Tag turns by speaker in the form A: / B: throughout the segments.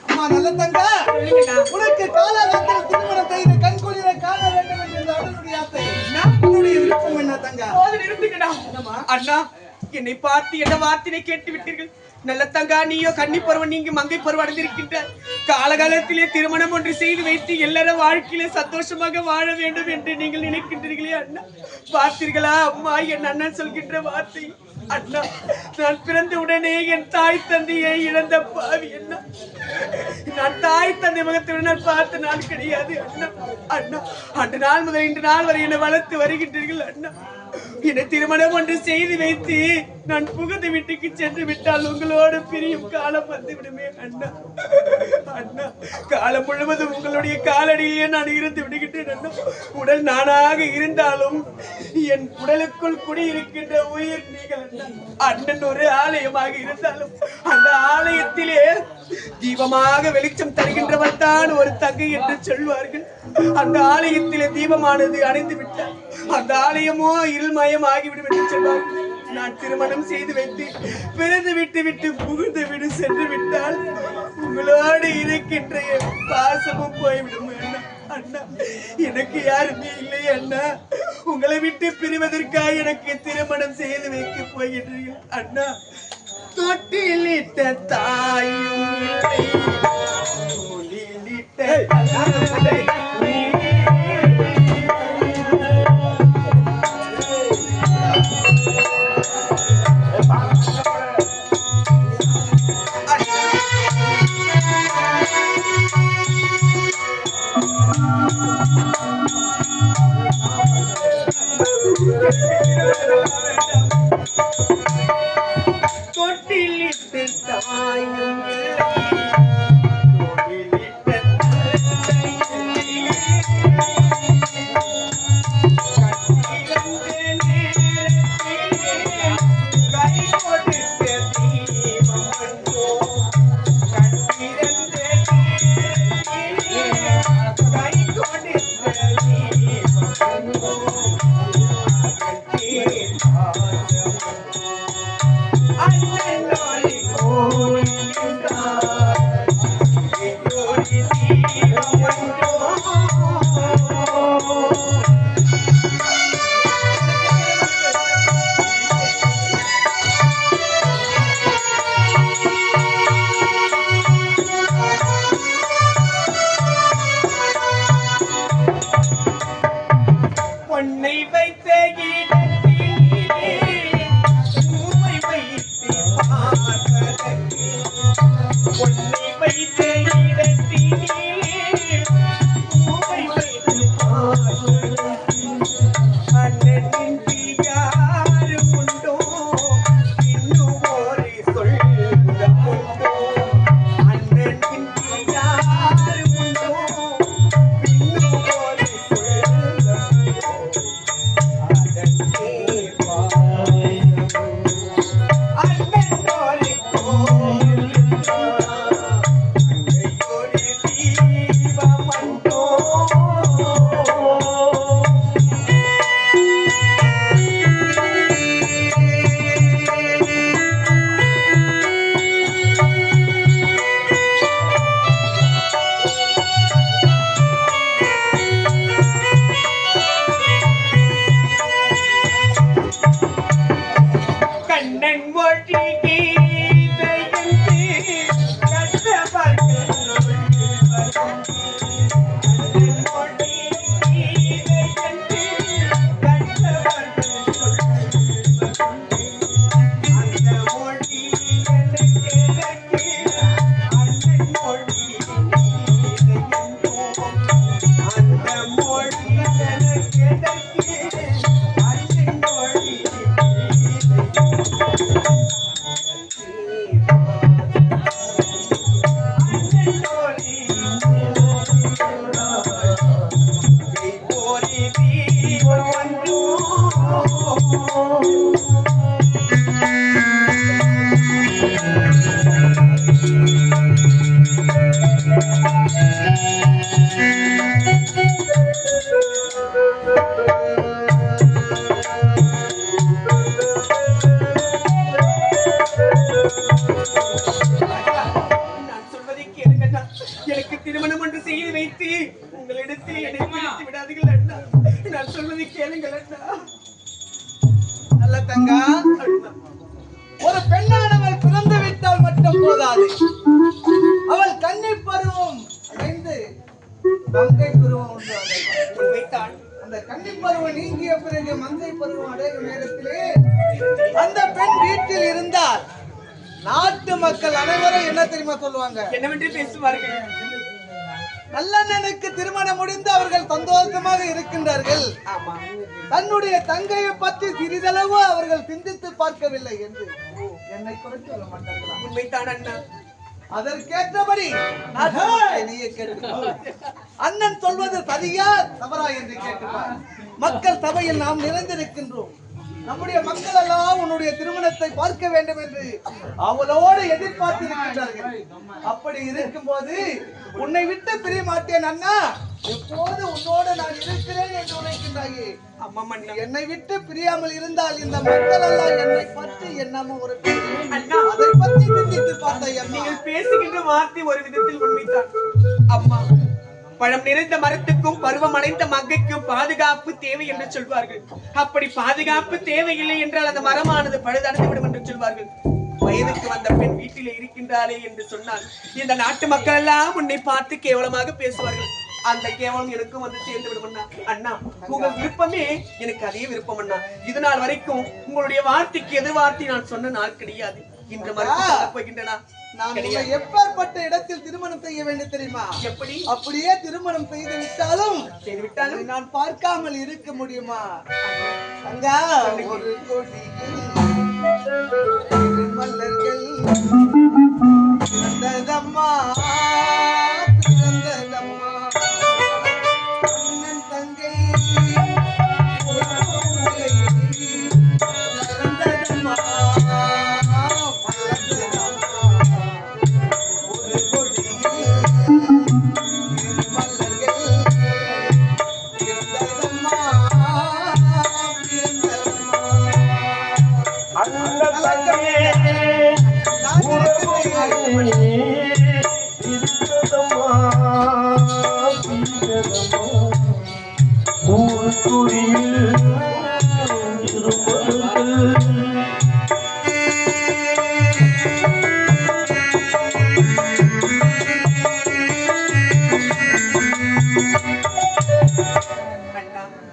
A: அம்மா நல்ல தங்க உனக்கு காலகாலத்தில் திருமணம் செய்து கண்கொள்ளியை காண வேண்டும் என்ற அவனுடைய ஆசை. உன்னுடைய விருப்பம் என்ன தங்க?
B: அண்ணா, என்னை பார்த்து என்ன வார்த்தையை கேட்டு விட்டீர்கள். நல்ல தங்கா, நீயோ கன்னி பருவம் நீங்க மங்கை பருவம் அடைந்திருக்கின்ற காலகாலத்திலே திருமணம் ஒன்று செய்து வைத்து எல்லாரும் வாழ்க்கையிலே சந்தோஷமாக வாழ வேண்டும் என்று நீங்கள் நினைக்கின்றீர்களே அண்ணா. பார்த்தீர்களா அம்மா என் அண்ணன் சொல்கின்ற வார்த்தை? அண்ணா, நான் பிறந்த உடனே என் தாய் தந்தையை இழந்த பாவி அண்ணா. நான் தாய் தந்தை முகத்துடன் நான் பார்த்த நாள் கிடையாது அண்ணா. அண்ணா, அன்று நாள் முதல் இன்று நாள் வரை என்னை வளர்த்து வருகின்றீர்கள் அண்ணா. என்னை திருமணம் ஒன்று செய்து வைத்து நான் புகுந்த வீட்டுக்கு சென்று விட்டால் உங்களோடு பிரியும் காலம் வந்துவிடுமே அண்ணா. அண்ணா, காலம் முழுவதும் உங்களுடைய காலடியிலே நான் இருந்து விடுகின்றேன் அண்ணா. உடல் நானாக இருந்தாலும் என் உடலுக்குள் குடியிருக்கின்ற உயிர் நீங்கள் அண்ணா. அண்ணன் ஒரு ஆலயமாக இருந்தாலும் அந்த ஆலயத்திலே தீபமாக வெளிச்சம் தருகின்றவர் தான் ஒரு தங்கை என்று சொல்வார்கள். அந்த ஆலயத்திலே தீபமானது அணைந்து விட்டார் அந்த ஆலயமோ இருள்மயம் ஆகிவிடும் என்று சொல்வார்கள். நான் திருமணம் செய்து வைத்து பிறந்து விட்டு புகுந்து விடு சென்று விட்டால் உங்களோடு இருக்கின்ற பாசமும் போய்விடும் அண்ணா. அண்ணா, எனக்கு யாருமே இல்லை அண்ணா. உங்களை விட்டு பிரிவதற்காக எனக்கு திருமணம் செய்து வைக்க போகின்றீர்கள் அண்ணா. தொட்டிலிட்ட தாயும் கேளுங்கள் அண்ணா.
A: நல்ல தங்கா, ஒரு பெண்ணானவள் பிறந்து விட்டால் மட்டும் போதாது. அவள் கன்னி பருவம் அடைந்து மங்கை பருவம் உண்டு.
B: உண்மைத்தான்.
A: அந்த கன்னி பருவம் நீங்கிய பிறகு மங்கை பருவம் அடையும் நேரத்திலே அந்த பெண் வீட்டில் இருந்தால் நாட்டு மக்கள் அனைவரும் என்ன தெரியுமா சொல்லுவாங்க?
B: என்னவென்று பேசுவார்கள்?
A: நல்லண்ணனுக்கு திருமணம் முடிந்து அவர்கள் சந்தோஷமாக இருக்கின்றார்கள்.
B: ஆமா,
A: தன்னுடைய தங்கையை பற்றி சிறிதளவு அவர்கள் சிந்தித்து பார்க்கவில்லை என்று என்னை குறைத்து சொல்ல மாட்டார்களா?
B: உண்மைத்தான் அண்ணா.
A: அதற்கேற்றபடி நீயே கேட்டுப்பார். அண்ணன் சொல்வது சரியா தவறா என்று கேட்டுப்பார். மக்கள் சபையில் நாம் நிறைந்திருக்கின்றோம். நம்முடைய மக்கள் எல்லாம் உன்னுடைய திருமணத்தை பார்க்க வேண்டும் என்று அவளோடு எதிர்பார்த்திருக்கின்றார்கள். அப்படி இருக்கும்போது உன்னை விட்டு பிரிய மாட்டேன் அண்ணா, எப்போது உன்னோடு நான் இருக்கிறேன் என்று உரைக்கின்றாயே. என்னை விட்டு பிரியாமல் இருந்தால் இந்த மக்கள் எல்லாம் என்னை பற்றி என்னமோ ஒரு அதை பற்றி சிந்தித்து பார்த்தாய்.
B: நீங்கள் பேசுகின்ற வார்த்தை ஒரு விதத்தில் உண்மைத்தான் அம்மா. பழம் நிறைந்த மரத்துக்கும் பருவம் அடைந்த மங்கைக்கும் பாதுகாப்பு தேவை என்று சொல்வார்கள். அப்படி பாதுகாப்பு தேவையில்லை என்றால் அந்த மரமானது பழுதடைந்து விடும் என்று சொல்வார்கள். வயதுக்கு வந்த பெண் வீட்டிலே இருக்கின்றாரே என்று சொன்னால் இந்த நாட்டு மக்கள் எல்லாம் உன்னை பார்த்து கேவலமாக பேசுவார்கள். அந்த கேவலம் எனக்கும் வந்து சேர்ந்து விடும் அண்ணா. அண்ணா, உங்கள் விருப்பமே எனக்கு அதே விருப்பம் அண்ணா. இது நாள் வரைக்கும் உங்களுடைய வார்த்தைக்கு எதிர்வார்த்தை நான் சொன்ன நாள் கிடையாது. இன்று மறுத்து போகின்றன.
A: நான் எப்பேற்பட்ட இடத்தில் திருமணம் செய்ய வேண்டும் தெரியுமா?
B: எப்படி?
A: அப்படியே திருமணம் செய்து விட்டாலும் நான் பார்க்காமல் இருக்க முடியுமா? அங்கா ஒரு கொடியில் மலர்கள் பிறந்ததம்மா, பிறந்ததம்மா அண்ணன் தங்கை பிறந்ததம்மா.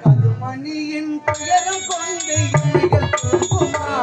A: கதுமணியின் துயரம் கொண்டு இமைகள் தூங்குமா? கதுமணியின் துயரம் கொண்டு இமைகள் தூங்குமா?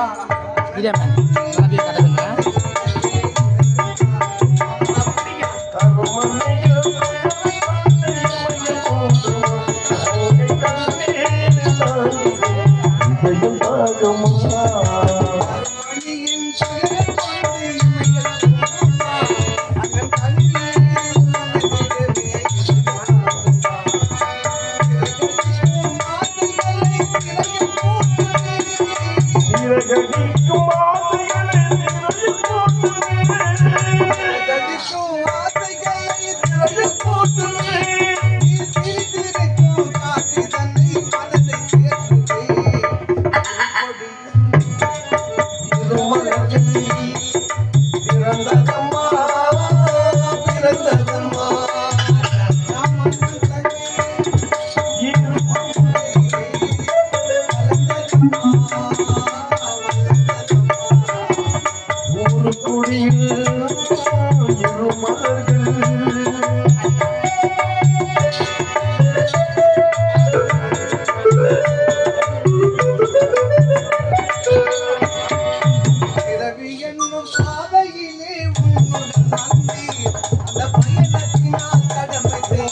A: அண்ணன் தங்கை அந்த பயணத்தினால் கடமை செய்ய